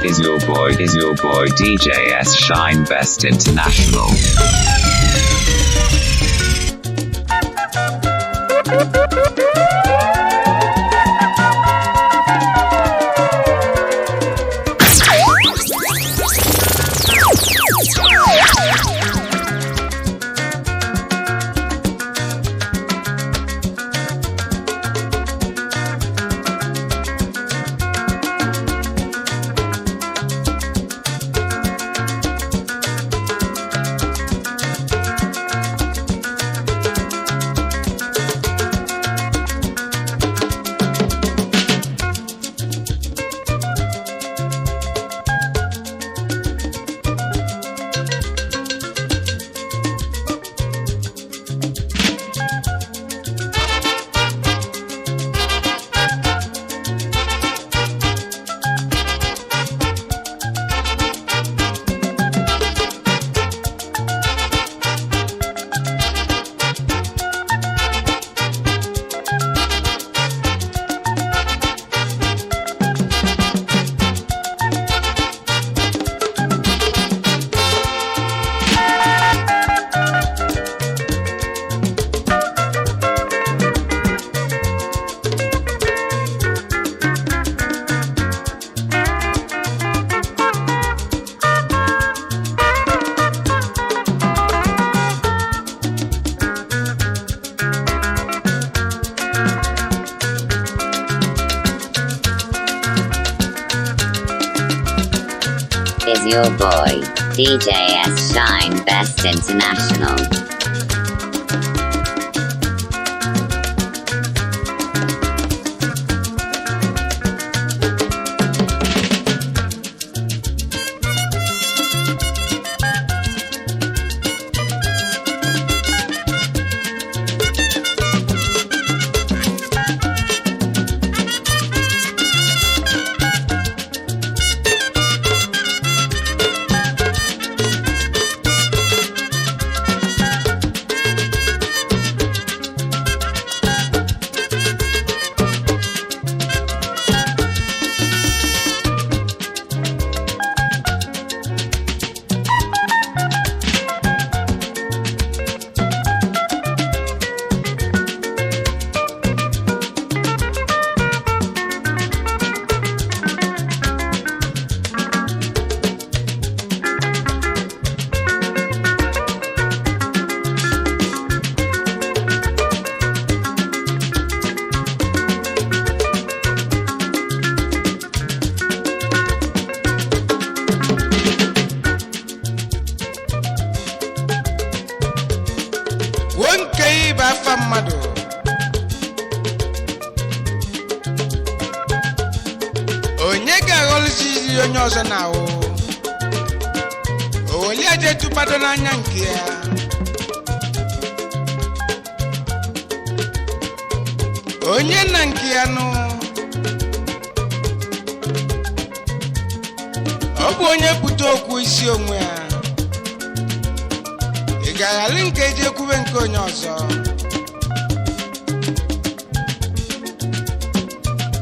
is your boy DJ S Shine Best International. Is your boy, DJ S Shine Best International. Onye na nke ya nụ ọ bụ onye pụta okwu isi onwe ya ị ga-aghara nke eji ekwube nke onye ọzọ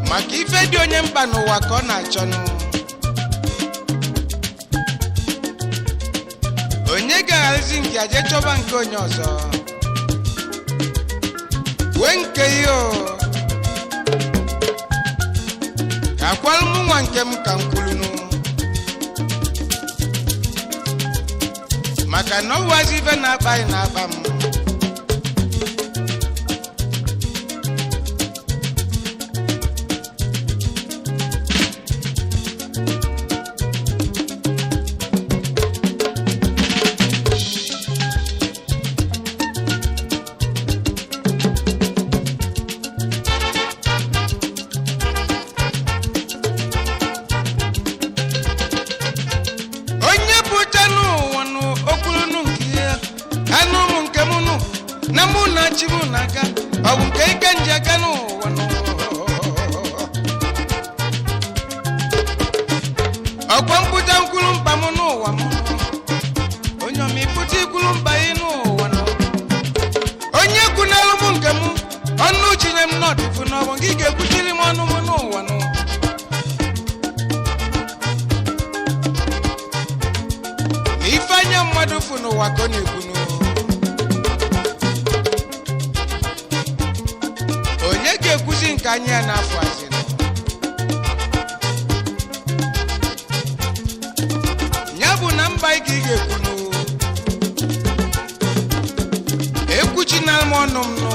maka ife dị onye mkpa n'ụwa ka ọ na-achọ nụ onye ga-agharazi nke aje chọba nke onye ọzọ wee nke yo akwal mu nwa nke m ka nkwulunu maka na ọ wazi ife na-akpa anyị na-akpa m chibunaka awunke ikanja kanu wano akwamputa nkulumpa muno wamo onyo miputi kulumpa inu wano onye kunalu munkemu onu chinyem not funo wongige kutili monu muno wano ka anyị ya n'afọ azịnụ ya bụ na mba ị ga-ekwunu ekwuchina m ọnụ m nụ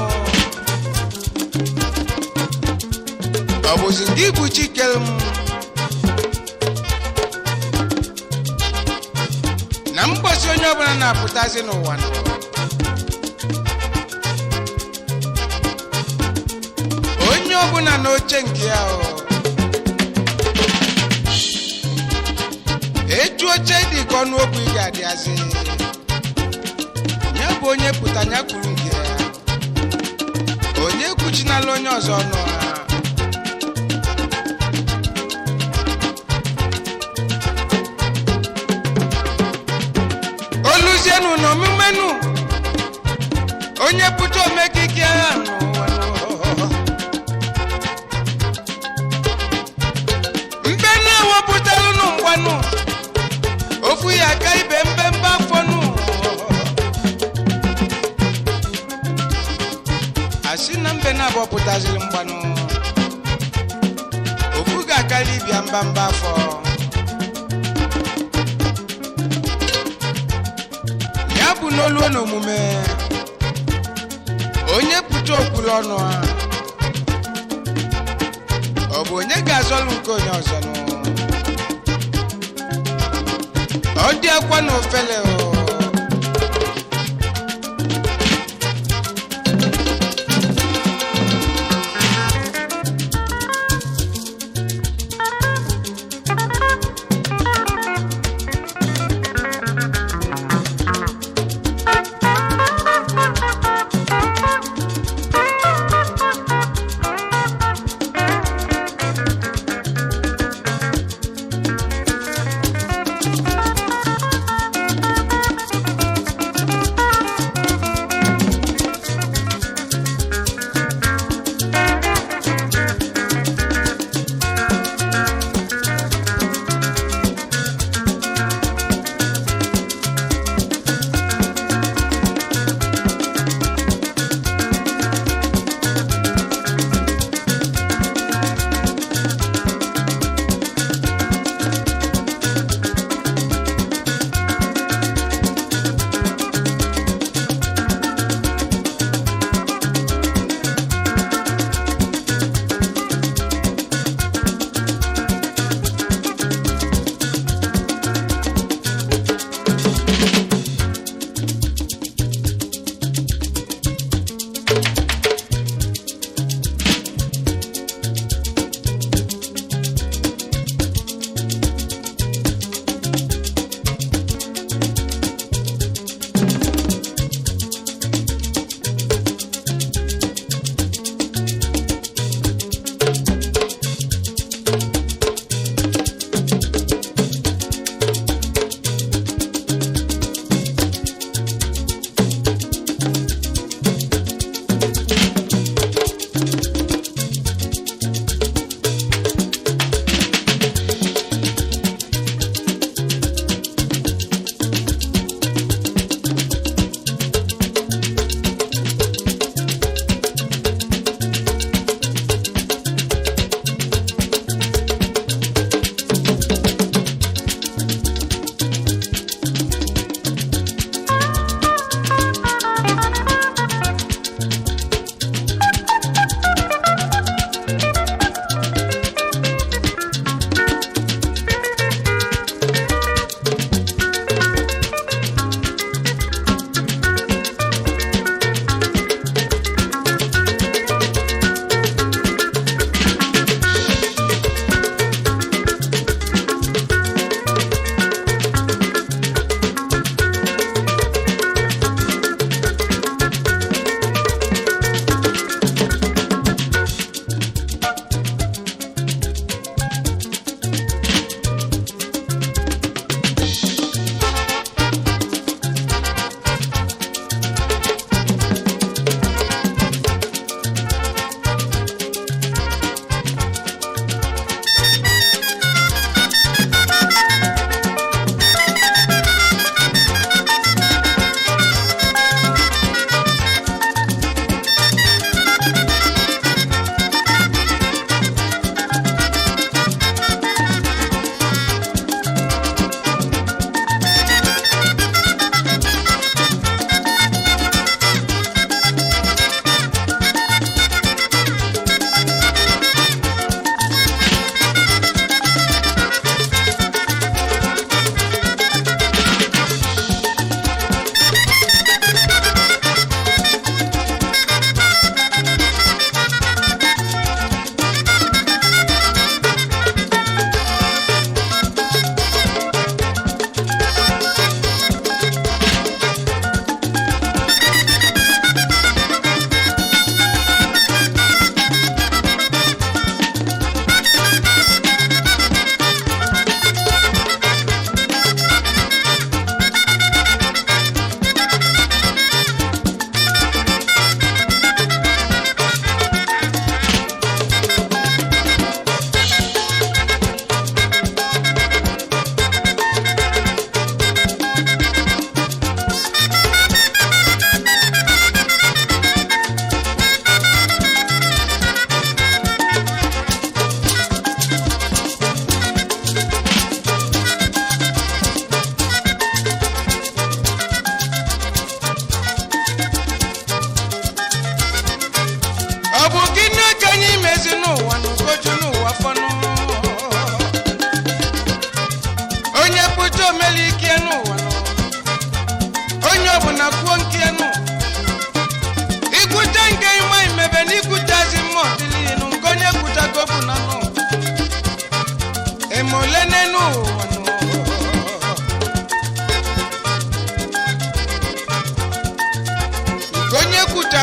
ọ bụzi ndị bụ chikere m na mgbọsị onye ọbụla na-apụtazi n'ụwa nọ onye ọbụla n'oche nke ya eju oche dị ka ọnụ okwu ị ga-adịazị ya bụ onye pụta ya kwuru nke ya onye kwuchinala onye ọzọ ọnụ ha oluzienu na omumenu onye pụta omekike ha n'ụwa mbe na-ewepụtalụ nụ mgbanụ ofu ya aka ibe mbembe afọ nụ asị na mbe na-abọpụtaziri mgbanụ ofu ga-akarị ibia mbamba afọ ya bụ n'olu n'omume onye pụta okwulu ọnụ ha ọ bụ onye ga-azọlụ nke onye ọzọ nụ ọ dị akwa na ofele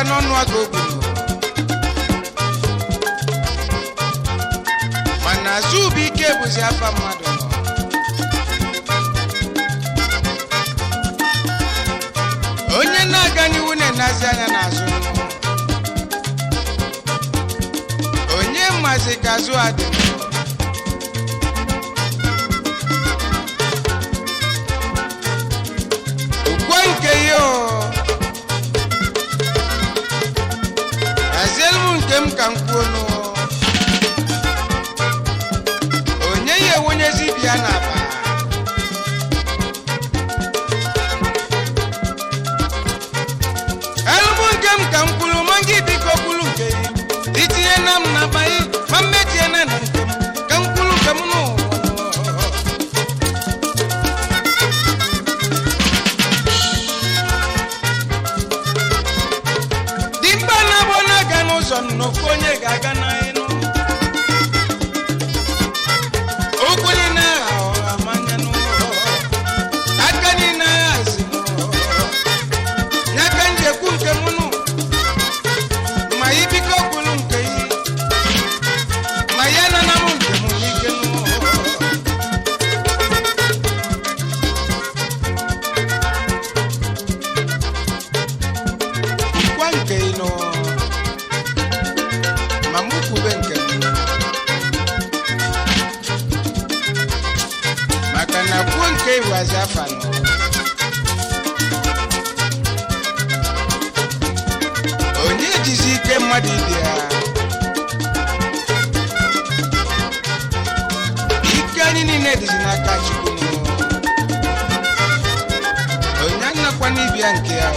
n'ọnụ aka obodo mana Azubike bụzi afa mmadụ nọ onye na-aga n'iwu na-enazi anya n'azụ onye mmazi ka azụ adị ukwe nke ya azielu m nke m ka m kwuo nụ onye ya enwenyezi ibi ya n'aba elụmụ nke m ka m kwuru ma gị biko kwuru nke gị itinye na m na baị ma mmetie na nke m ka m kwuru nke m nụ dimkpa na-abụ na-aga n'ụzọ n'ofu onye ga-aga n'elu okwu niile agha ọha manya n'ụlọ aka niile agha zi n'aka njekwu nke m nụ ma ibiko kwuru nke yi ma ya nana m nke m n'ike n'ụlọ kwa nke yi nụ ma mụ kwube nke m maka na kwuo nke iwazi afa nọ onye ejizi ike mmadụ ibe ya ike anyị niile dịzi n'aka Chukwu nụ onye anakwa n'ibia nke ya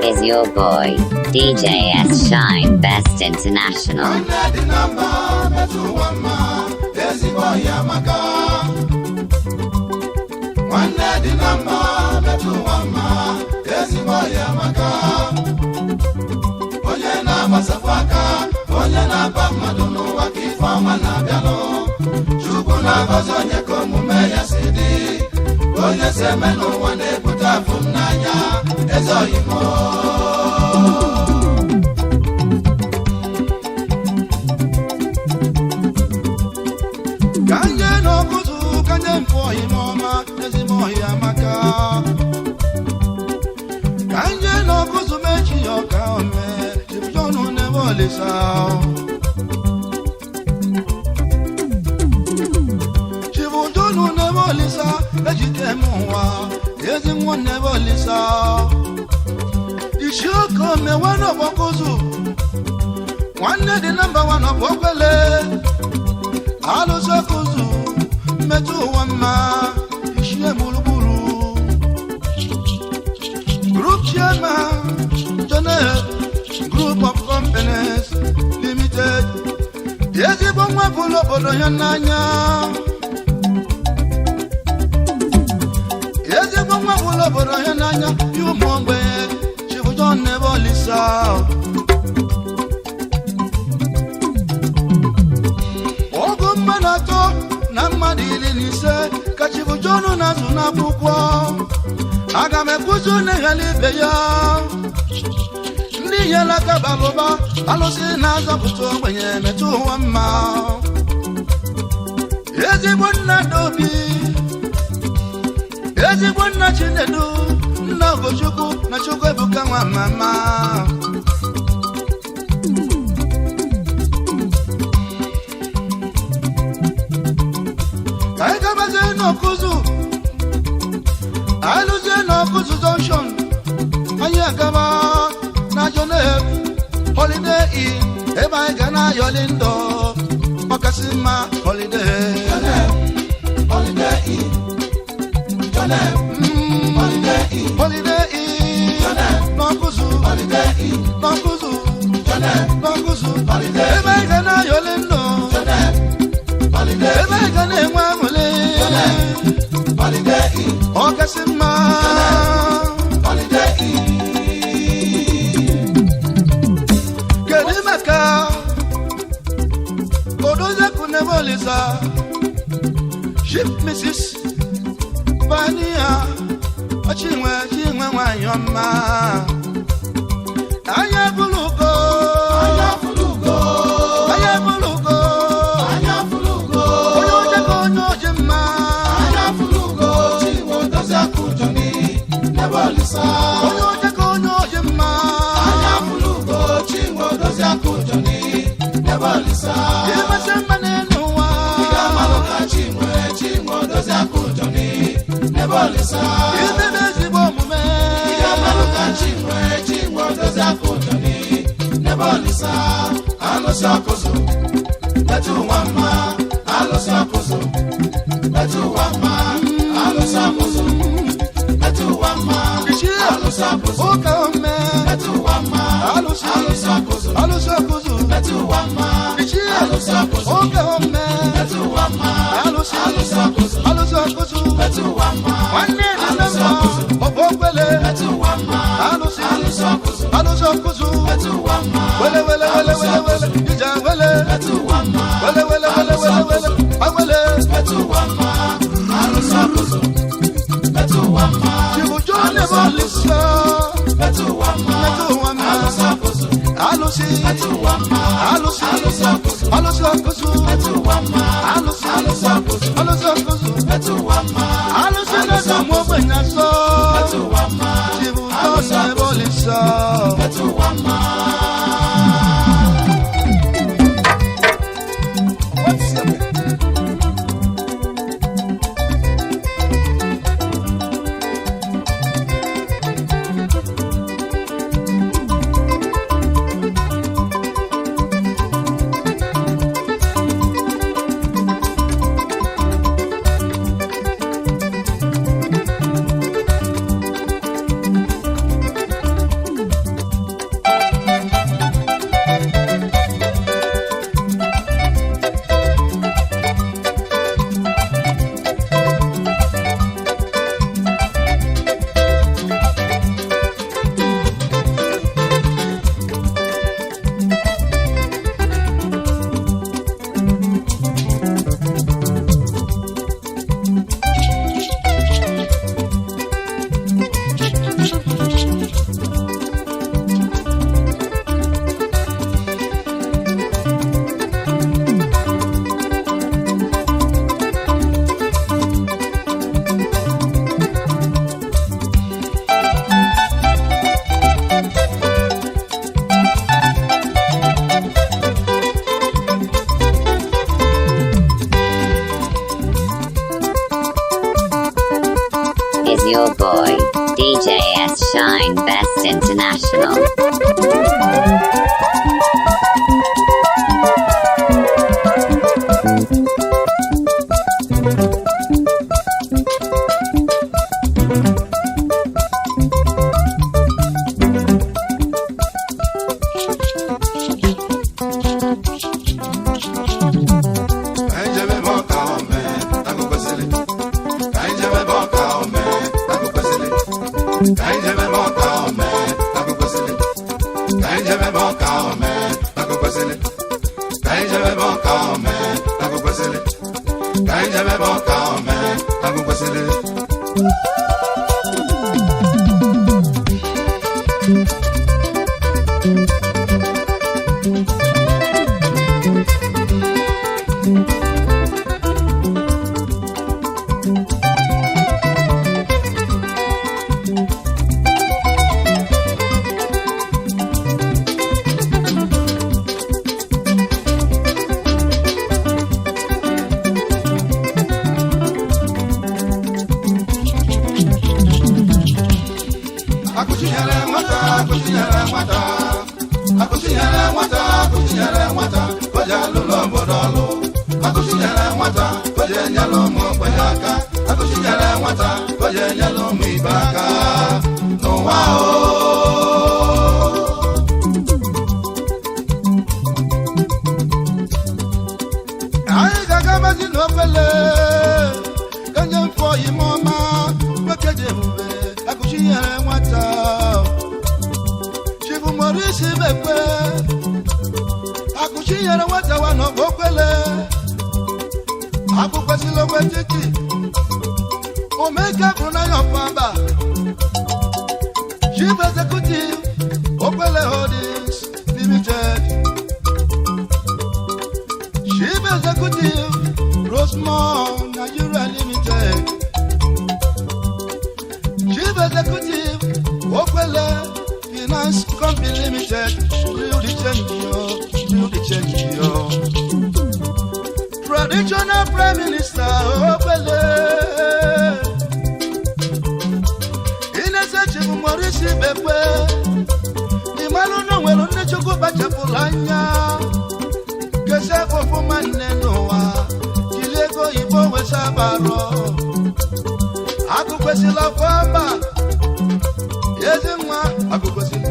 Is your boy, DJ S Shine Best International. Onye seme n'ụwa na-ebute afọ m n'anya ezoghị m ka nye n'ọkụzụ ka nye mfụ ọhị m ọma ezigbo ọhị amaka ka nye n'ọkụzụ mechi ya ọka ome chipụjọnụ n'ebe olisa chipụjọnụ n'ebe olisa ejide m ụwa ezi nwa n'ebe olisa isi oke omewe n'ọgbakụzụ nwanne dị namba nwa n'ọgbọkwele alụsị ọkụzụ mmetụ ụwa mma isi gburugburu group chairman Jonet Group of Companies Limited ezigbo nwa bụrụ obodo ya n'anya ezigbo nwa bụrụ obodo ya n'anya ya ụmụ ogbenye Chibujo n'ebe olisa ogo mmadụ atọ na mmadụ 15 ka Chibujo na-azụ n'akwụkwọ aga m ekwuzi n'eghela ibe ya ndị nyela aka balụba alụsị na-azọpụta ogbenye metụ ụwa mma ezigbo nna Dobi ezigbo nna Chinedu nna Ogochukwu na Chukwu Ebuka nwa mama ka anyị gabazie n'ọkụzụ alụzie n'ọkụzụ junction anyị agaba na Jonet Holiday Inn ebe anyị ga na-ayọli ndọ ọkasị mma Holiday Inn Holiday Inn n'ọkụzụ n'ọkụzụ Nebolisa, Ship Mrs. Bania, Ochingwe, Chingwe, Wayoma. Ayabulugo, Ayabulugo, Ayabulugo, Ayabulugo, Oyoja Konyo Jima, Ayabulugo, Chiwo Dozakutoni, Nebolisa, Oyoja Konyo Jima, Ayabulugo, Chiwo Dozakutoni, Nebolisa, Yemasemanenua, Yamaloka Chimwe, Chiwo Dozakutoni, Nebolisa, Yemezibomwe, Yamaloka Chimwe, Chiwo Dozakutoni, Nebolisa, Alosakozo, Betuwama, Alosakozo, Betuwama, Alosakozo, Betuwama, Alosakozo, Okame, Betuwama, Alosakozo, Alosakozo, Betuwama, Alosakozo, Okame, Betuwama, Alosakozo, Alosakozo, Betuwama, Wane Alosakozo, Obobele, Betuwama, Alosakozo, Alosakozo, Betuwama, Wele wele wele wele wele, Ija wele, Betuwama, Wele wele wele wele wele, Awele, Betuwama, Alosakozo, Betuwama, Chibujone Bolisa, Betuwama, Alosakozo, Alosi, Betuwama, Alosakozo, Alosakozo, Betuwama, Alosakozo, Alosakozo, Betuwama, Alosakozo, Mwenyaso, Betuwama, Chibujone Bolisa, Betuwama. Your boy, DJ S Shine Best International. Abukwesili Ogwetiti, Omega Brunei Pamba, Chief Executive, Okwele Holdings Limited, Chief Executive, Rosemont Nigeria Limited, Chief Executive, Okwele Finance Company Limited, Build the change, Traditional Prime Minister Okwele, Inese Chifu Morisi Bekwe, Imanu no welo nechukwu bachapulanya, Kese Fofuma Nenowa, Chilego Ibo Wesabaro, Akukwesila Famba, Yezimwa, Akukwesili,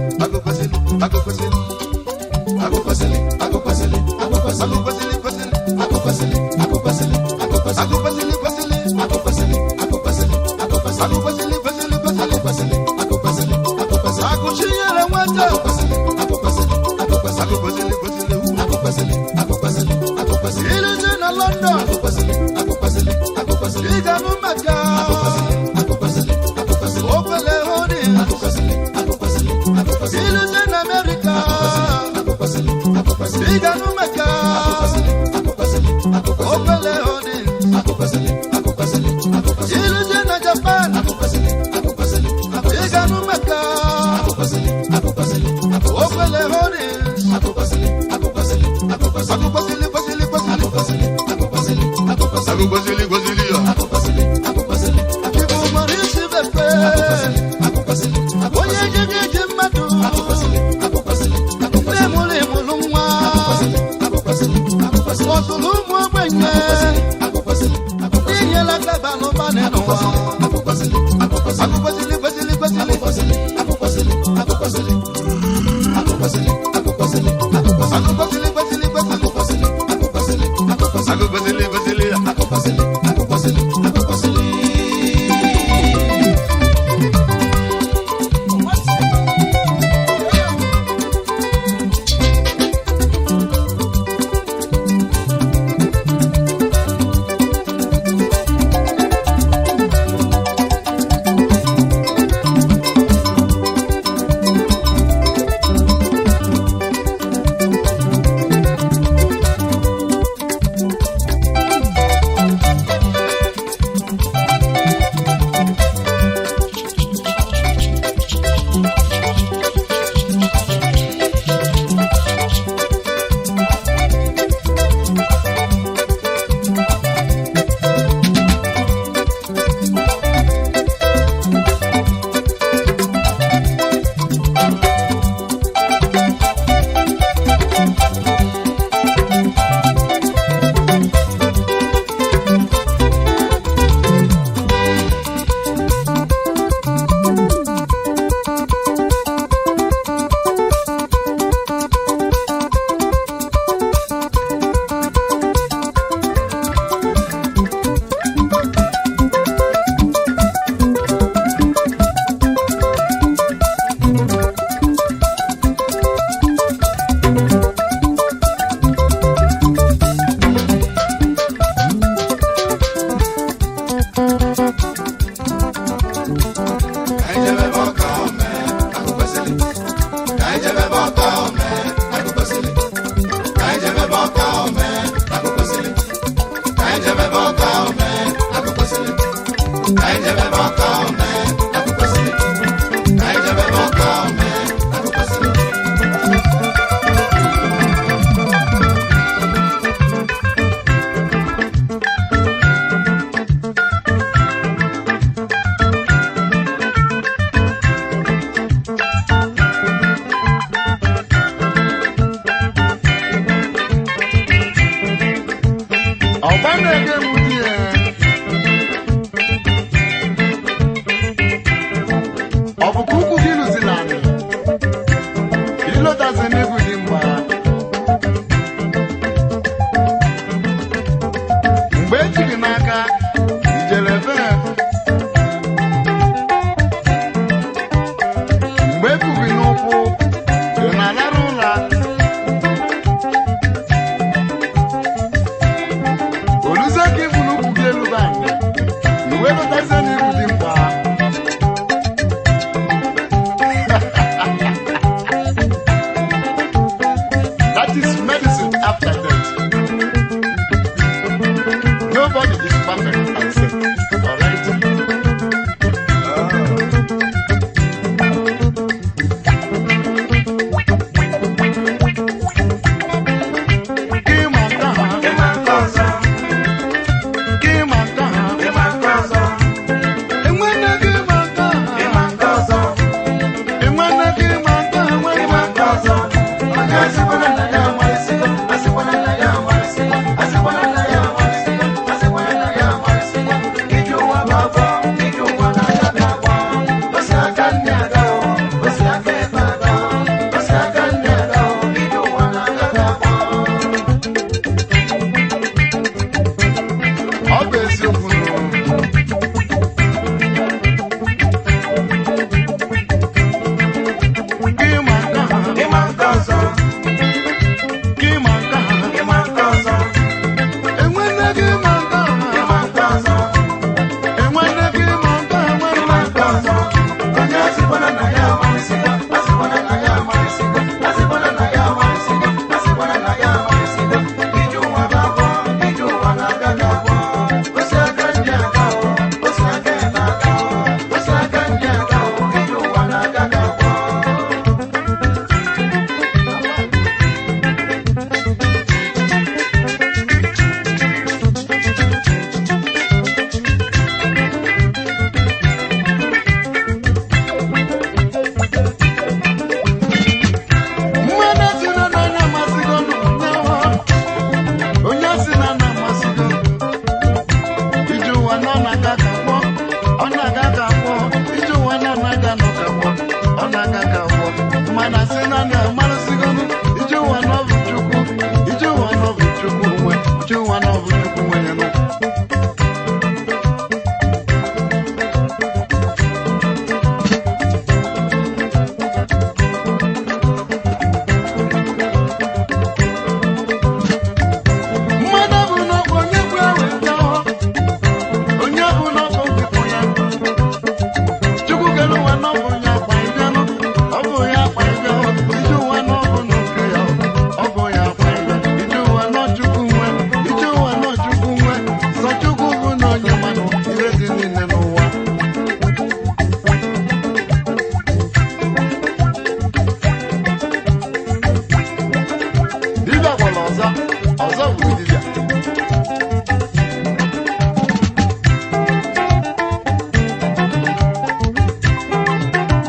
ọzọ bụ dibịa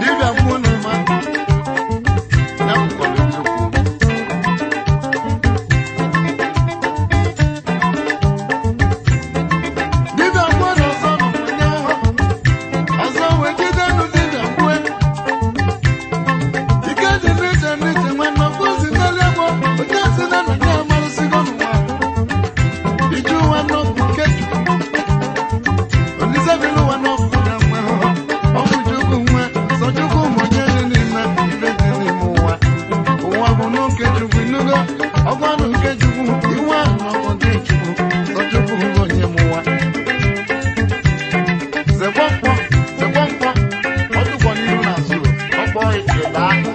dibịa kwuo n'ụma ya kwukwara eziokwu dibịa kwuo na ọzọ nọ ụnyaahụ ọzọ wee jidenu dibịa kwue ike dị n'iche n'iche nwanne ọkụzi n'eluigwe onye si na nna ya amarụsigo n'ụwa iji ụwa n'ọkụ nke Olizabelu ụwa n'ọkụ na nwa ọkụ Chukwu nwe sọ Chukwu ụmụ onye dị n'ime ibe dị n'ime ụwa ụwa bụ n'oke Chukwu inugo ọgwanụ nke Chukwu iwu ahụ n'ọkụ nke Chukwu sọ Chukwu bụ onye m ụwa zekwọmkpọ ọ dụkwa n'ihu na azụ ọkpọ ịda aka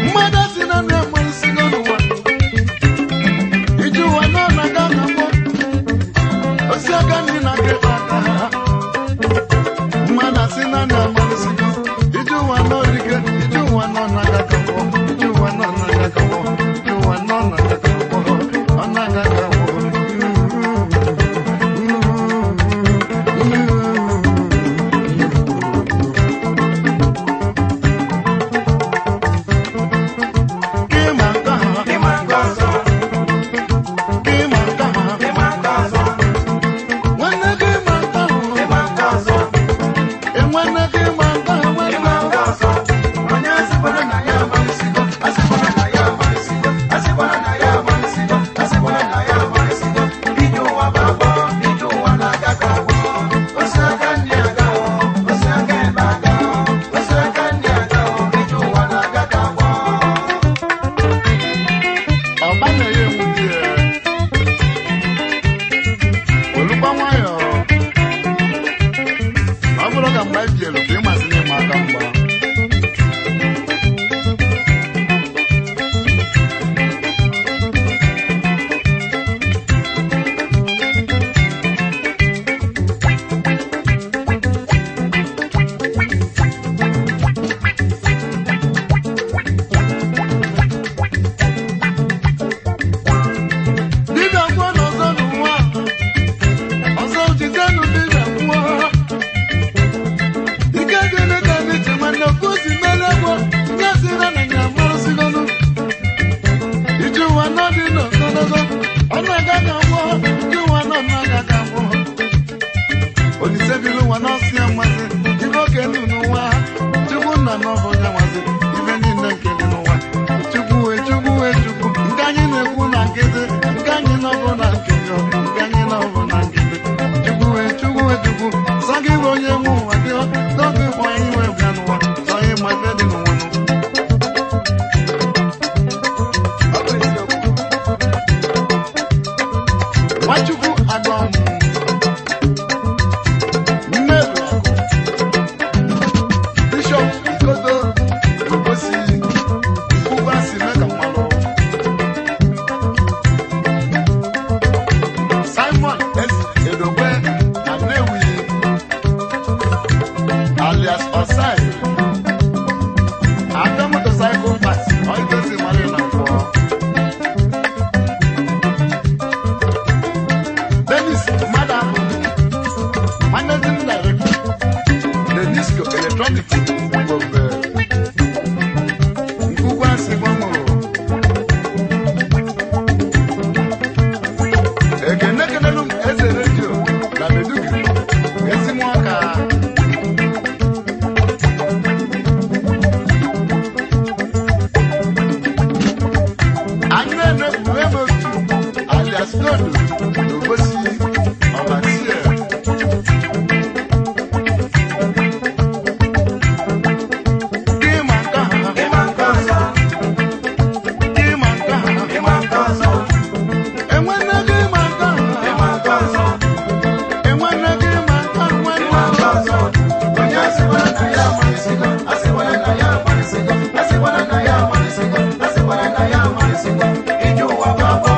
mmadụ si na nna amarụsigo n'ụwa iji ụwa nọ na ga na mbọ osi aka ndị na-aga ebe aka ha mmadụ si na nna amarụsigo iji ụwa nọ rike iji ụwa nọ na ga ka mbọ iji ụwa nọ na ga ka mbọ iji ụwa nọ na ga ka mbọ ọ na-aga ka mbọ Kima nka ha kima nka ọzọ nwanne kima nka ahụ nwanne kima nka ha nwanne onye asịkwara na ya amarịsịgo asịkwara na ya amarịsịgo asịkwara na ya amarịsịgo asịkwara na ya amarịsịgo ije ụwa bụ agbọ ije ụwa na-aga ka agbọ osi aka ndị aga osi aka ebe aga osi aka ndị aga ije ụwa na-aga ka agbọ ọba na-enye nwunye ya olugba nwayọọ ọ bụrụ ka mgbe anyị bielu ka ịmasị n'ịma aka mgba dibịa kwuo na ọzọ n'ụwa ọzọ jidenu dibịa kwuo ike dị n'ịga n'iche nwanne kwuzi n'eluigwe nye si na na ya amarụsigonu iji ụwa nọ dị n'ogologo ọ na-aga ka mbọ iji ụwa nọ na-aga ka mbọ Olizabelu ụwa n'ọsị ya mmasị ibe oke nụ n'ụwa Chukwu nna n'ọbụ onye nwazi ibe niile nke dị n'ụwa Chukwu nke anyị na-ekwu na nkịtị nke anyị n'ọbụ na nkịtị nke anyị n'ọbụ na nkịtị Chukwu sọ gị bụ onye nwe ụwa gị sọ gị bụ anyị nwe bịa n'ụwa sọ gị ma ife dị n'ụwa nụ Ọ bụ eziokwu. Nwachukwu agọm mmerụ ọgụ Bishọp Ikodo Obosi Nkwụba si mee ka mmalụ Simon S. Edogbe na Nnewi alias Osai Ada motorcycle parts Oigozi Mari na Nkwọ Dennis Madabu Managing Director Denisco Electronics Gombe Nkwụba si gbamụrụ ekenekenelu m eze redio na Meduguri ezinwaka Anene Buemotu alias Dodo Obosi Obasie Kima nka ọzọ enwene kima nka ọzọ enwene kima nka onye asịkwara na ya amarịsịgo asịkwara na ya amarịsịgo asịkwara na ya amarịsịgo asịkwara na ya amarịsịgo ije ụwa bụ agbọ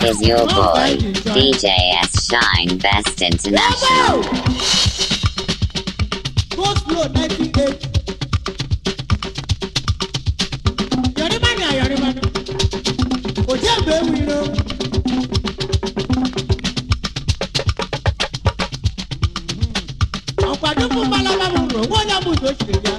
Is your boy, DJ S Shine Best International. Go slow, 98. Yorimani. Ojembe wino. Ọ̀pàdé fún Malaba mu rò, wọ́n yà mú ìdóṣèlú ya.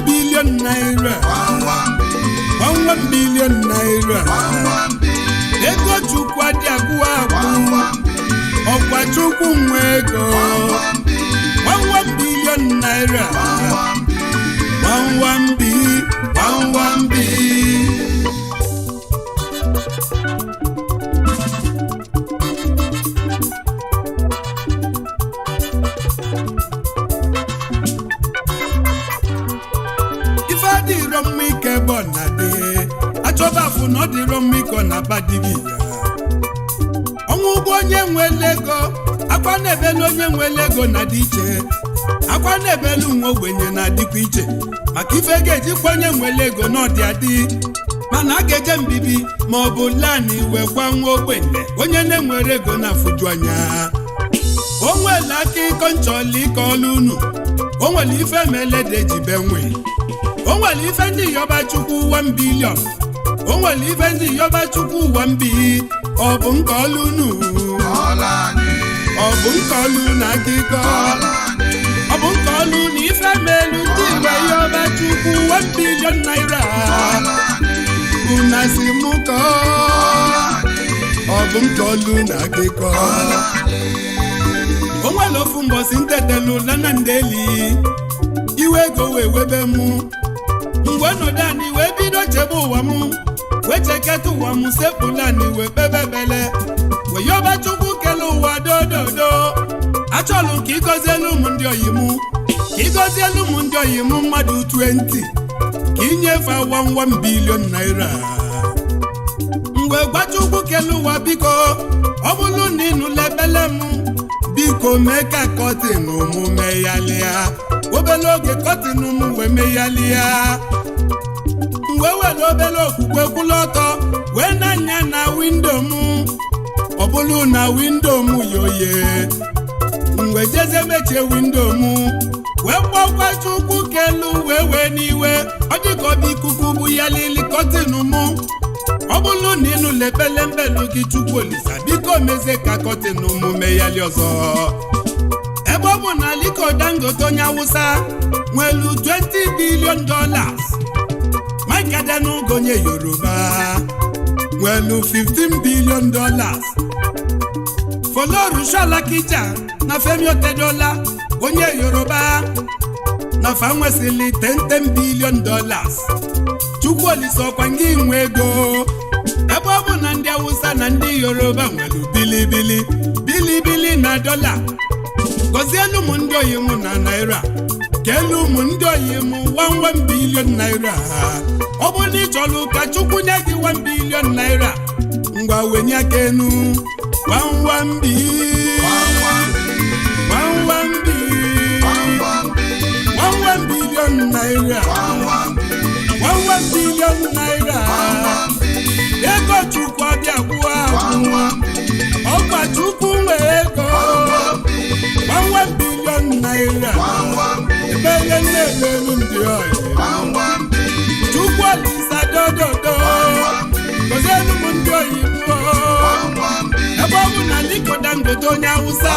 billion naira 11 billion naira ego chukwu adị agwụ agwụ ọkwa chukwu nwe ego 11 billion naira 11 B ife adịrọ mma ike bụ na dị achọba afụ na ọ dịrọ mma ike na badibi ya ọnwụ ụgbọ onye nwere ego akwa na-ebelu onye nwere ego na dị iche akwa na-ebelu nwa ogbenye na-adịkwa iche maka ife ga-ejikwa onye nwere ego n'ọdị adị mana a ga-eje mbibi ma ọ bụ lani wekwa nwa ogbenye onye na-enwere ego na-afụju anya o nwere aka ịkọ nchọli ike ọlụ unu o nwere ife melede jibe nwe o nwere ife ndị yọba chukwu 1 billion o nwere ife ndị yọba chukwu 1 bi ọ bụ nke ọlụ unu ọ bụ nke ọlụ na akịkọ ọ bụ nke ọlụ na ife melu ndị igwe yọba chukwu 1 billion naira una si mụ kọ ọ bụ nke ọlụ na akịkọ o nwere ofu mbọsi ntetelu lana ndeli iwe ego wee webe mụ mgbe nọdụ anyị wee bido chebe ụwa mụ wee cheketa ụwa mụ sepụla anyị wee kpebebele wee yọba chukwu kele ụwa dododo achọlụ ka ịgọzielu ụmụ ndị oyi mụ ka ịgọzielu ụmụ ndị oyi mụ mmadụ 20 ka inyefe 11 billion naira mgbe gbachukwu kele ụwa biko ọ bụrụ na ịnụla ebele m biko mee ka kọtin mụ meghalịa obele oge kọtin mụ wee meghalịa mgbe were obele okwukwe kwụlụ ọtọ wee na-anya na windo m ọ bụrụ na windo m yoye mgbe jeze mechie windo m wee kpọkwa chukwu kelu wee n'iwe ọ dịka ọbụ ikuku bụ ya lili kọtin mụ ọ bụrụ na ịnụ lepele mbelu gị chukwu olisa biko mezie ka kọtin mụ meghali ọzọ ebe ọ bụ na Aliko Dangote onye Awụsa nwelu $20 billion Mike Adenuga onye Yoruba nwelu $15 billion Folorunsho Alakija na Femi Otedola onye Yoruba na fa nwesịrị $10 billion chukwu olisa ọkwa ngị nwe ego ebe ọ bụ na ndị Awụsa na ndị Yoruba nwelu bilibili na dọla gọzielu ụmụ ndị oyi mụ na naira kelu ụmụ ndị oyi mụ 11 billion naira ọ bụ na ị chọrọ ka chukwu nye gị 1 billion naira ngwa wenye aka enu 11 billion naira 11 billion naira ego chukwu abịa gwụọ agwụ ọkwa chukwu nwee ego 11 billion naira ebele na-emelu ndị oyi chukwu olisa dododo gọzielu m ndị oyi ebe ọ bụ na Aliko Dangote onye Awụsa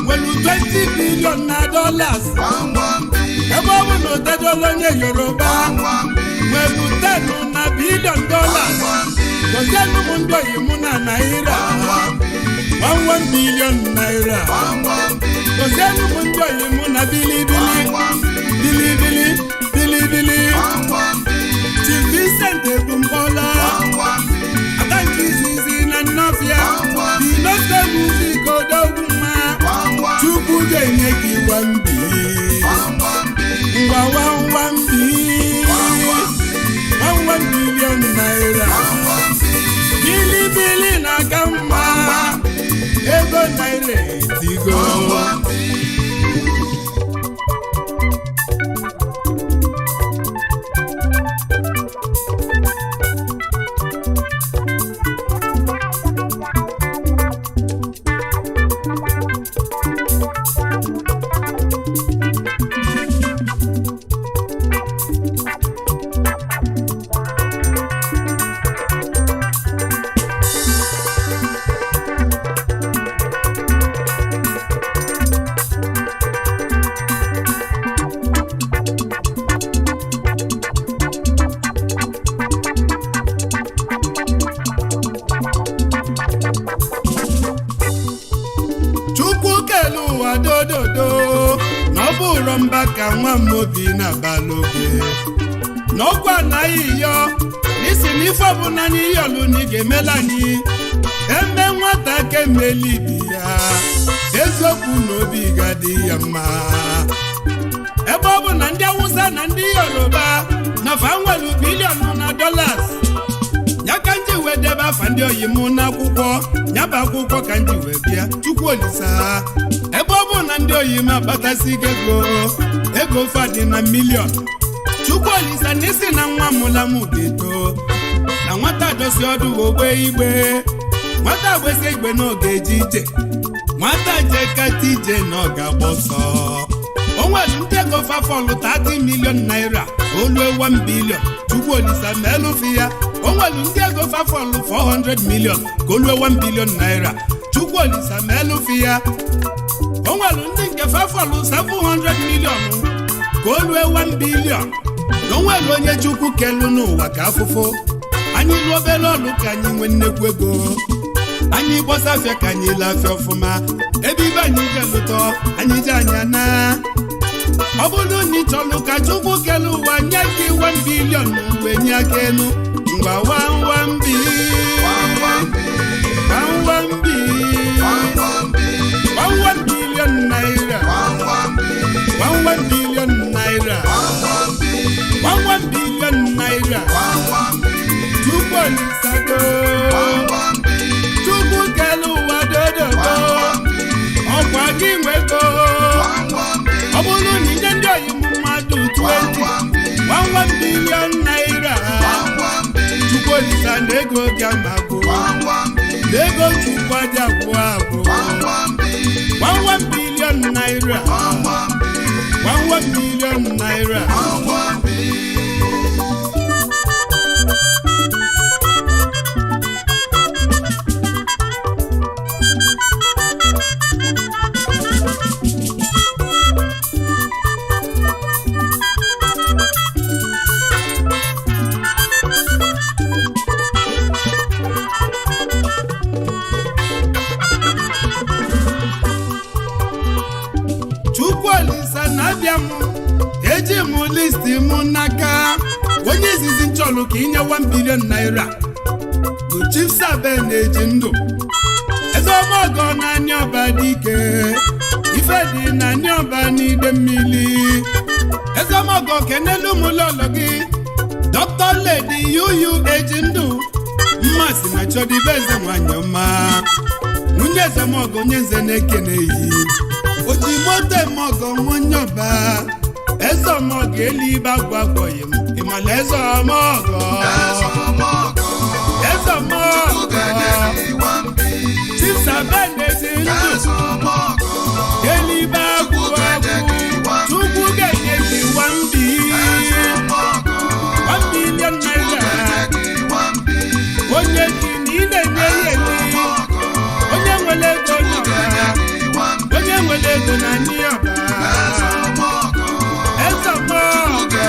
nwere $20 billion ebe ọ bụ na Otedola onye Yoruba nwere $10 billion gọzielu m ndị oyi mụ na naira 11 billion naira gọzielu m ndị oyi mụ na bilibili Chief Vincent Ebumbola Adanki Izizi na Nnọfịa Dinoste Music Odogwuma chukwu ga-enye gị 1 ngwa 11 billion naira bilibili na-aga mma ego naira etigo mba ka nwa m obi na-abalị oge n'ọkwa anaghị yọ n'isi n'ife ọbụla anyị yọlụ na ị ga-emela anyị eme nwata ka emeli ibi ya eziokwu na obi ga-adị ya mma ebe ọ bụ na ndị Awụsa na ndị Yoruba na fa nwere biliọnụ na dollars ya ka nji wee debe afa ndị oyi m n'akwụkwọ nyaba akwụkwọ ka nji wee bịa Chukwu Olisa ebe ọ bụ na ndị oyi m akpatasị ego fadị na miliọn Chukwu Olisa n'isi na nwa mụla m ga-eto na nwata dosi ọdụ ogbe igbe nwata gbesi igbe n'oge eje ije nwata jekata ije na ọ ga-agba ọsọ o nwere ndị ego fafọlụ 30 million naira olue 1 billion Chukwu Olisa melụfi ya o nwere ndị ego fafọlụ 400 million ka olue 1 billion naira Chukwu Olisa melụfi ya o nwere ndị nke fafọlụ 700 million ka olue 1 billion o nwere onye Chukwu kelu n'ụwa ka afụfụ anyị lụọ obere ọlụ ka anyị nwee nnekwu ego anyị gbọsafịa ka anyị lafịa ọfụma ebe ibe anyị ga-elụtọ anyị ji anya na ọ bụrụ na ị chọlụ ka Chukwu kelu ụwa nye gị 1 billion mgbe nye aka enu ngwa 1 billion naira 1 billion naira 1 billion naira Chukwu Olisa go Chukwu kelu ụwa dodogo ọkwa gị nwego ọ bụrụ na inye ndị oyi mmadụ 1 billion naira Chukwu Olisa na ego gị amagbo na ego Chukwu aja gwụ agwụ 1 billion naira 1 billion naira eji m listi m n'aka onye izizi nchọlụ ka inye 1 billion naira bụ Chief Sabe na-eji ndụ Ezeomogo na Aniọba dike ife dị na Aniọba n'ide mmiri Ezeomogo kenelu m lọlọ gị Dr. Lady Yuyu eji ndụ mmasị na chọdịbe eze nwanyị ọma nwunye Ezeomogo onye nze na-ekene yi oji moto Emeogo Nwanyoba Ezeomogo elibe agwagwọghị m ịmala Ezeomogo Chief Sabe na-eji ndụ elibe agwagwọ Chukwu ga-enye gị 1 billion naira onye ji na ị na-enye ya ele onye nwere ego n'ọba onye nwere ego na Aniọba Ezeomogo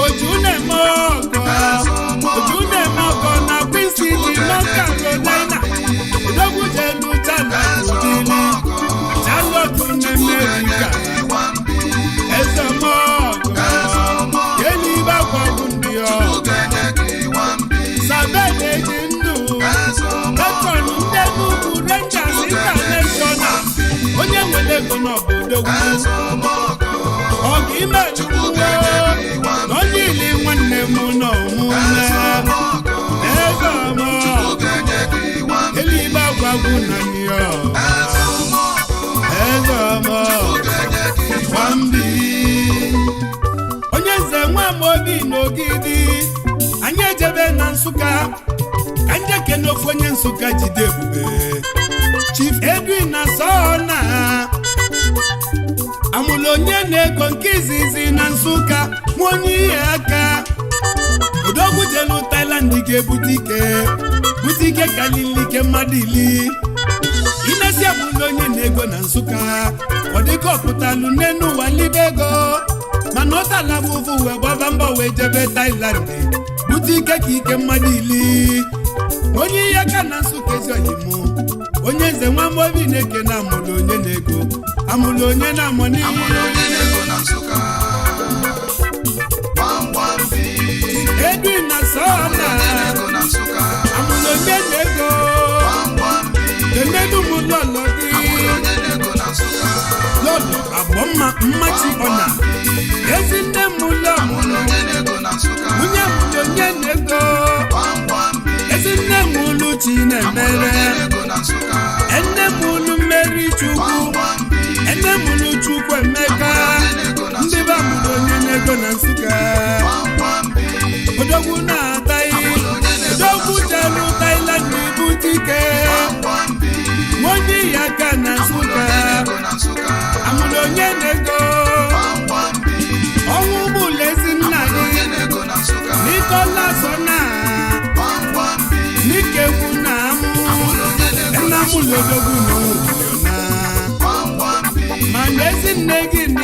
Oju na-Emeogo na Queen City North Carolina odogwu jelu Charlotte n'Amerika Ezeomogo elibe agwagwu ndị Sabe na-eji ndụ Patron ndị Enugu Rangers International onye nwere ego n'obodo ọ ga-ime Chukwu onye ili nwanne m n'ọmụme Ezeomogo elibe agwagwu na Ezeomogo nwambi onye nze nwa Amobi n'Ogidi anyị ejebe na Nsụka ka njeke n'ofu onye Nsụka jide ebube Chief Edwin na Sona amụlụ onye na-ego nke izizi na Nsụka mụ onye ihe aka odogwu jelu Thailand ga-ebute ike kalilike mmadụ ili inesi amụlụ onye na-ego na Nsụka ọ dịka ọpụtalụ n'enu ụwa libe ego mana ọ tala afụfụ wee gbaba mbọ wee jebe Thailand bute ike ka ike mmadụ ili onye ihe aka na Nsụka ezi oyimu onye nze nwa mobi na-eke na amụlụ onye na-ego amụlụ onye na-amụ n'ihe Edwin na Sona amụlụ onye na-ego Kenedu m lọlọ dị lọlọ agbọmma mmachi ọna ezi nne m ụlọ nwunye amụlụ onye na-ego ezi nne m ụlụ chi na-emere enne m ụlụ mmeri chukwu enne m ụlụ chukwu emeka ndị be amụlụ onye na-ego na Nsụka odogwu na-ataghị odogwu jelu Thailand n'ibu dike onye ya ka na Nsụka amụlụ onye na-ego ọnwụ ụgbọụlọ ezi nna gị n'ikola so na n'ikekwu na nna amụlụ odogwu na mana ezi nne gị na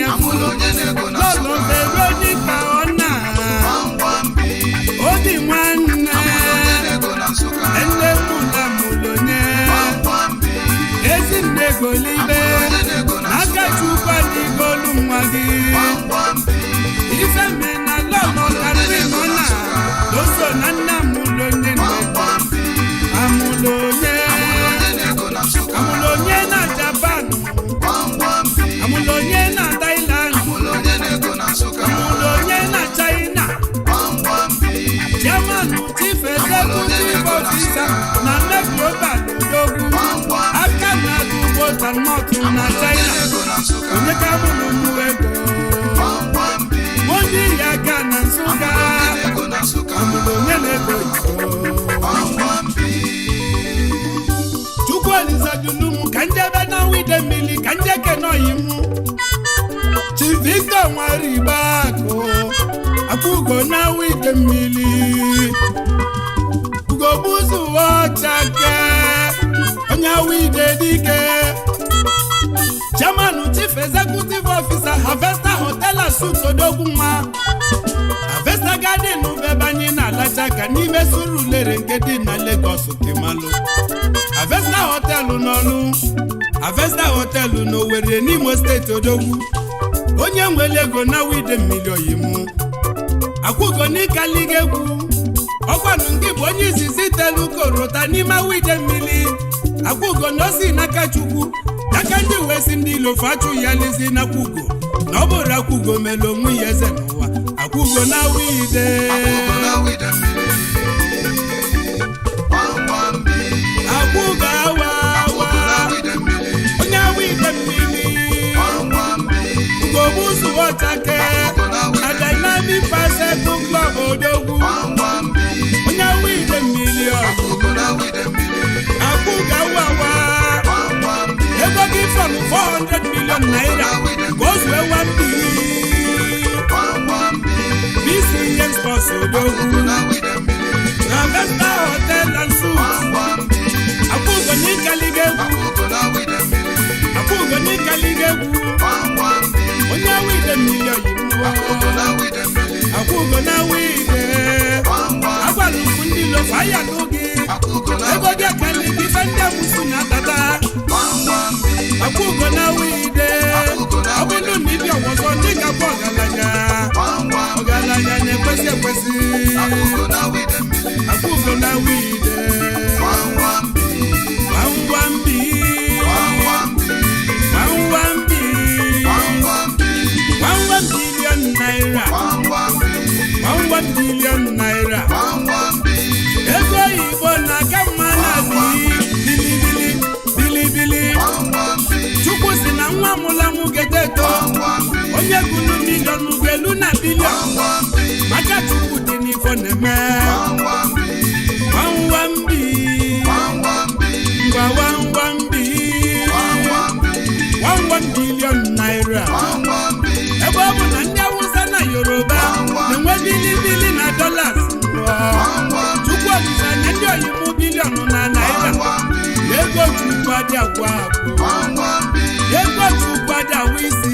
lọlọ Veronica ọ na obi nwanne enne mụla mụlonye ezi nne golibe aka chukwa n'igolu nwa gị ife me na lọlọ karịrị nọ na doso na nna mụlonye amụlonye amụlonye na Japan amụlonye na Thailand amụlonye na China Chairman Chief Executive Officer na Global Odogwu aka na Ugbo North na China onye ka amụlụ nnukwu ego onye ya ga na Nsụka amụlonye na-ego Chukwu Olizadulum ka njebe na wide mmiri ka njeke n'oyi mụ Chief Victor Nwaribakụ Akwụgo na wide mmiri Ugo buzu ọchake onye wide dike Chairman Chief Executive Officer Harvester Hotel and Suites Odogwu nwa Harvester Garden ubebanye na Alachaka n'ime Surulere nke dị na Lagos Kimalu Harvester Hotel n'Ọlụ Harvester Hotel n'Owerri n'Imo State Odogwu onye nwere ego na wide mmiri oyimu Akwụgo n'ịkali egwu ọkwanụ nke bụ onye izizi telu korota n'ime wide mmiri Akwụgo n'osi n'aka Chukwu aka ndị uwe si ndị ilo fachụ ya lezi na Akwụgo na ọ bụrụ Akwụgo mere onwe ya eze n'ụwa Akwụgo na wide Akwụgo awa onye wide mmiri Ugo buzu ọchake na Dynamic Bicycle Club Odogwu onye wide mmiri Akwụgo awa ego gị from 400 million naira goes where 1 billion this Indian sports Odogwu na Vesta Hotel and Suites Akwụgo n'ikaligegwu Akwụgo n'ikaligegwu onye wide mmiri oyibo Akwụgo na wide agwala ukwu ndị lofa ya n'oge ego gị ekele gị ife ndị amusu na tata Akwụgo na wide ọ bụrụ na ibi ọwọzọ ndị ga-abụ ọgaranya na-ekwesị ekwesị Akwụgo na wide billion naira ego oyibo na aka mma na bilibili Chukwu si na nwa mụla mụ gedeto onye gụlụ milion ugelu na bilion maka Chukwu dị n'ifo na-eme billion naira ebe ọ bụ na ndị Awụsa na Yoruba na-enwe bilibili na dollars Chukwu Olisa nye ndị oyibo bilion na naira ego Chukwu adị agwa ego Chukwu adị awụ isi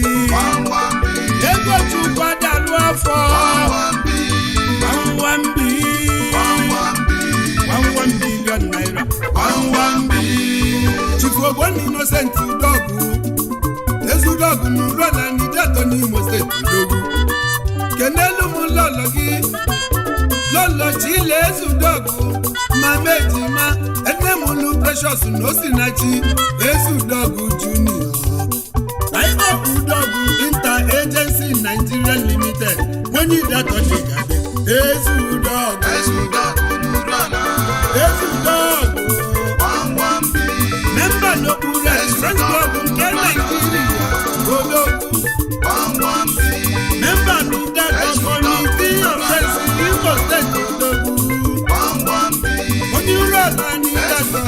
ego Chukwu adị alụ afọ 1 billion naira 1 billion n'Imo steeti odogwu kenelu m lọlọ gị lọlọ chile ezudogwu mama ejima ene m lu Precious na Osinachi ezudogwu junior Udogwu Inter-Agency Nigeria Limited onye idatọ dịgade ezudogwu memba n'okpuru Express Club nke Nigeria odogwu memba n'Idatọ Committee of Friends Imo State odogwu onye uru ala n'Idatọ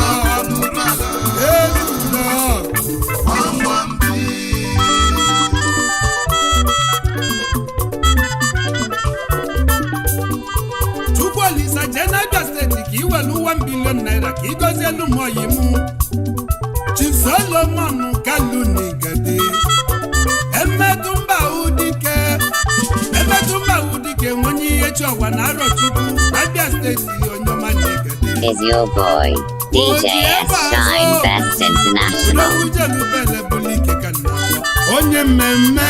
Chukwuolisa Jenabia steeti ka iwelu 1 billion naira ka igozielu m oyi mụ Chief Solomon Kalu n'Igede emetụmba udike nwenye ihe Chiọwa na Arọchukwu Abia steeti Onyoma n'Igede Is your boy, DJ S Shine Best International. Onye mmemme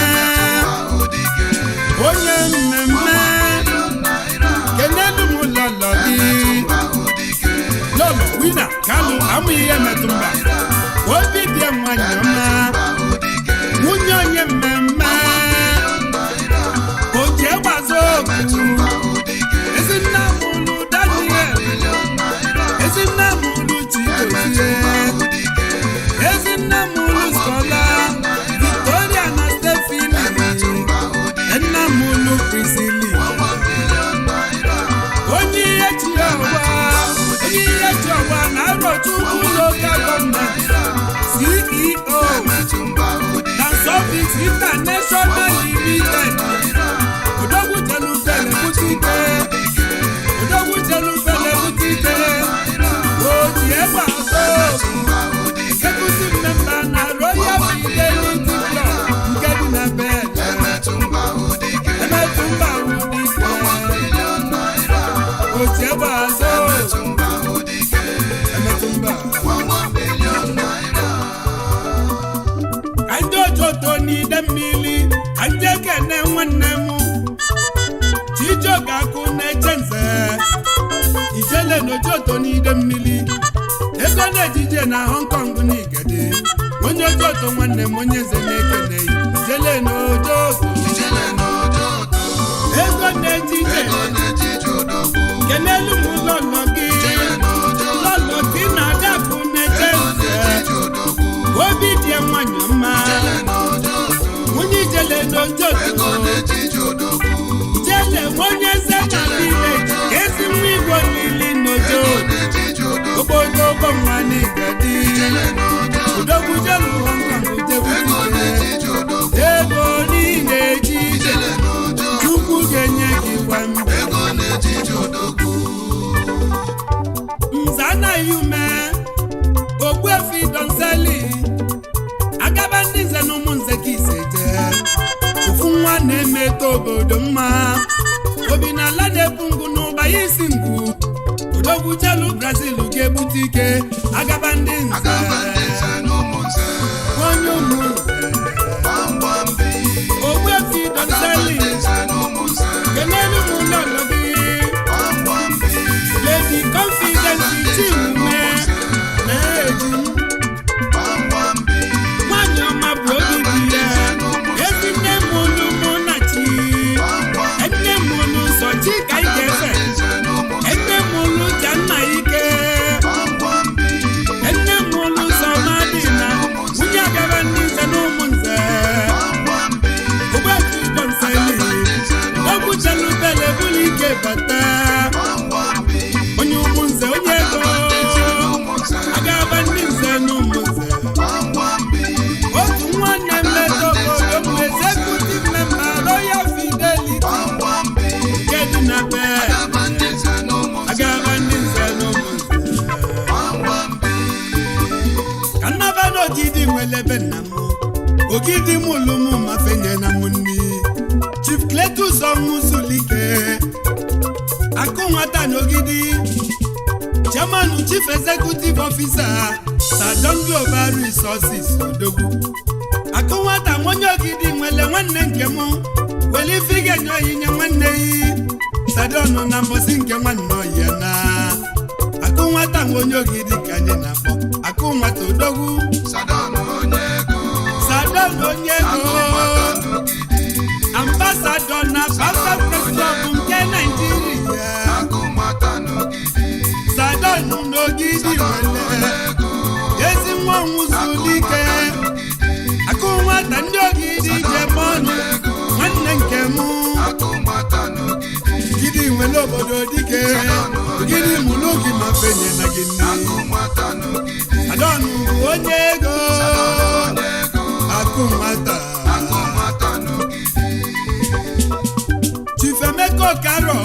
kenelu m lọlọ gị lọlọ wina Kalu amụ ihe metụmba obi dị nwanyị ọma nwunye onye mmemme oji egbazo okwu ezinna mụlụ Daniel ezinna mụlụ Chigozie ezinna mụlụ Skola Victoria na Stephanie enna mụlụ Priscilla onye ihe Chiọwa na Arọchukwu Local Government CEO na Sofix International Limited Odogwu Jelufele Butike oji egbe azụ executive member na Royal Fidelity Club nke dị na Bed Emetumba Udike oji egbe azụ ndị ojoto n'ide mmiri ndị ekene nwanne m Chijioke na-eche nze ijele n'ojoto n'ide mmiri ego na-ejije na Hong Kong n'Igede onye ojoto nwanne m onye nze na-ekene ijele n'ojoto ego na-ejije kenelu m lọlọ gị na-adapụ na-eche nze obi dị nwanyị ọma onye ijele n'ojoto jele onye eze na village ezi nwa Igbo niile n'ojoto ogologo nwa n'Igede odogwu jelu ego niile eji Chukwu ga-enye gị nza anaghị ume Ogbuefi Donseli agaba ndị nze na ụmụ nze ka ise jee ofu nwa na-emetọ obodo mma obi na ala na-ebu ngụ n'ụba ya isi ngwu odogwu jelu Brazil ga-ebute ike agaba ndị nze onye ụmụ nze Ogbuefi Donseli kelelu m lọlọ gị Lady Confidence Chinwe na-eji nwanyị ọma bụ obi dị ya ezi nne m olu mụ na chi enne m olu sọ chi ka ị ga-efe enne m olu ja nna ike enne m olu sọ madị na nwunye agaba ndị nze na ụmụ nze Ogbuefi Donseli ogwu Jelufele bụrụ ike bata onye ụmụ nze onye ego agaba ndị nze na ụmụ nze otu nwanne mmetọ obodo m executive member Royal Fidelity nke dị na Bed agaba ndị nze na ụmụ nze ka nnaba na ogidi nwelebe nna m ogidi m ụlụ m ma fenye na m nni Chief Cletus Ọnwụzulike akụ nwata n'ogidi Chairman Chief Executive Officer Sadon Global Resources odogwu akụ nwata onye ogidi nwere nwanne nke m were ife ga enye onyinye nwanne yi sadonu na mbosi nke nwanne oyi na akụ nwata nwe onye ogidi ka anyị na-akpọ akụ nwata odogwu Sadonu onye ego ambassador na Pasta President nke Nigeria Sadonu n'ogidi nwere ezi nwa nwụzulike akụ nwata ndị ogidi jemọnụ nwanne nke mụ gidi nwere obodo dike gidi mụrụ gị ma fenye na gị nne Sadonu bụ onye ego akụ nwata Chifemeko Karo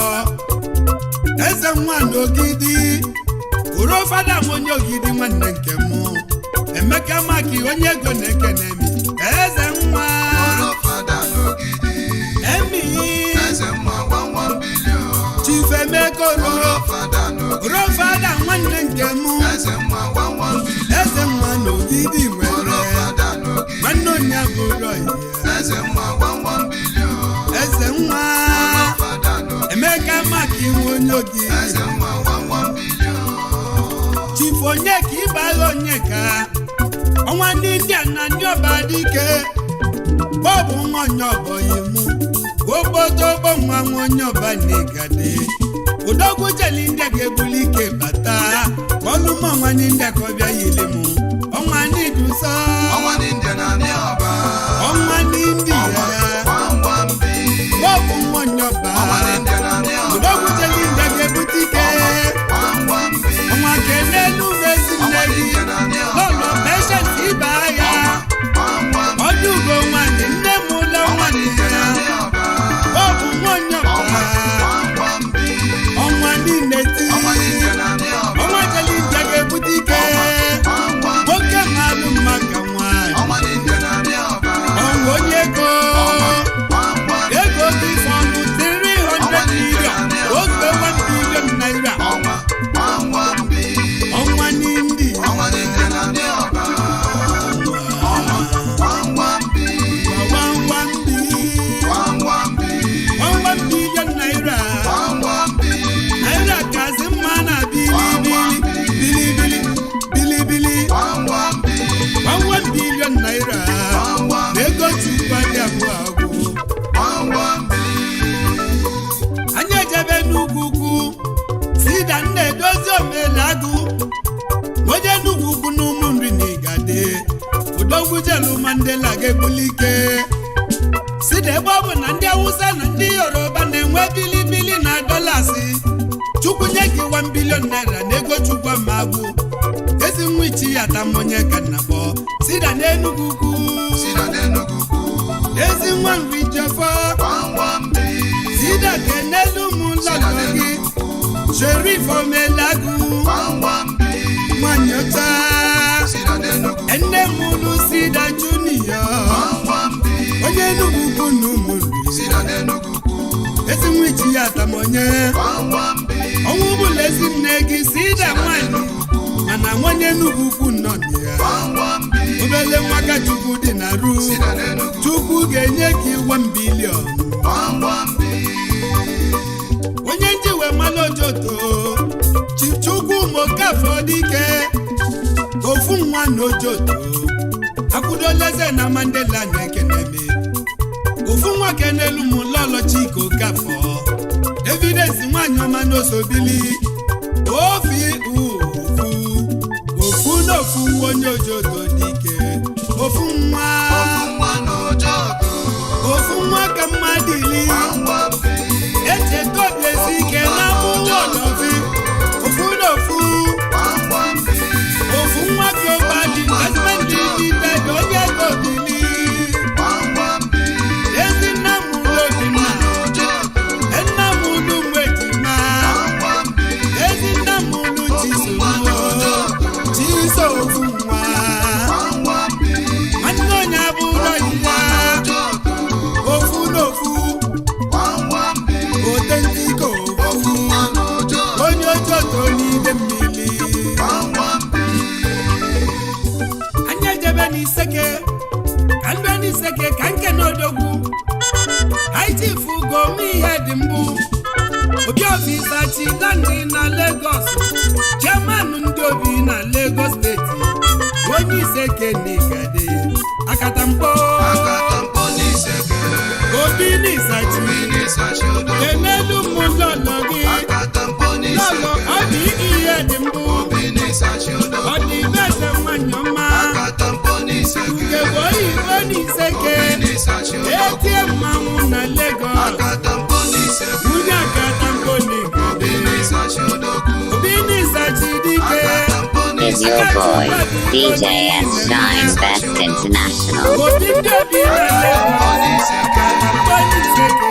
eze nwa n'ogidi uro fada m onye ogidi nwanne nke mụ Emeka Maki onye ego na-ekene mi eze nwa emi Chifemeko uro fada nwanne nke mụ eze nwa n'ogidi nwere nwanne onye bụrụ eze nwa Emeka Maki nwe onye ogidi Chief onye ka ịbagha onye ka ọnwa ndị India na ndị ọba dike bọbụ nwa onye ọbọghị mụ obodo nwa nwa onye ọba na-egade Odogwu jeli India ga-ebuli ike bata ọlụmọ nwa ndị India ka ọ bịa yili mụ ọnwa ndị dusa ọnwa ndị India bọbụ nwa onye ọba Odogwu jeli India ga-ebute ike ọnwa kenelu mezi nne gị lọlọ patient ibe ya ọdụgo nwanyị nne m ụlọ nwanyị ya bọbụ nwa onye ọba ọnwa niile ti ọnwa jeli India ga-ebute ike nwoke na-alụ maka nwanyị ọnwa onye ego gị fọnụ 300 million oge 1 billion naira ọnwa n'indi ọnwa billion naira naira kazi mma na bilibili ọnwa billion naira ego chukwa dị abụọ anyị ejebe n'ugwu ukwu Sida na-edozi omelagụ onye n'ugwu ukwu n'ụmụ nri na Igade Odogwu jelu Mandela ga-ebuli ike Sida ebe ọ bụ na ndị Awụsa na ndị Yoruba na-enwe bilibili na dọlasị Chukwu nye gị 1 billion naira na ego Chukwu amagwụ ezi nwa ichi ya tamonye ka nnabọ Sida n'Enugu ukwu ezi nwa nri jefọ Sida ga-enelu ụmụ nlọgọ gị Sheriff Omelagu Nwanyota Enne mulu Sida Junior onye Enugu ukwu n'ụmụnri ezi nwichi ya tamonye ọnwụ bụla ezi nne gị Sida nwanyị mana nwanye Enugu ukwu nọ ya obele nwaka Chukwu dị na ru Chukwu ga-enye gị 1 billion onye njiwe mmalụ ojoto Chukwu Mokafọ dike ofu nwa n'ojoto akwụdoleze na Mandela na-ekeneme ofu nwa kenelu m lọlọ Chika Okafọ evidence nwanyị ọma n'osobili ofu n'ofu onye ojoto dike ofu nwa ka mmadụ ili echetobiezi ike na ụlọ n'ofi ofu nwa ka ụbadị investment digital onye ego bili ezi nna m ụlọ obinna nna m ụlọ mwejima ezi nna m ụlọ Chiso ofu nwa nwanne onye abụrọ ya ofu n'ofu Iseke ka nke n'odogwu Haiti fugo mi ihe dị mbụ Obi ofisa Chilandi na Lagos Chairman ndị obi na Lagos State Onye Iseke n'Igade Akatampo n'Iseke Obi n'Isachi Enelu mụlọlọ gị Lọlọ ọ dị ihe dị mbụ Ọ dị bese nwanyị ọma Ugegbe oyibo n'Iseke Etie mmanwụ na Lagos Nwunye Akatampo n'Igade Obi n'Isachi dike Is your boy, DJ S Shine Best International. Obi ndị obi na Lagos Akatampo n'Iseke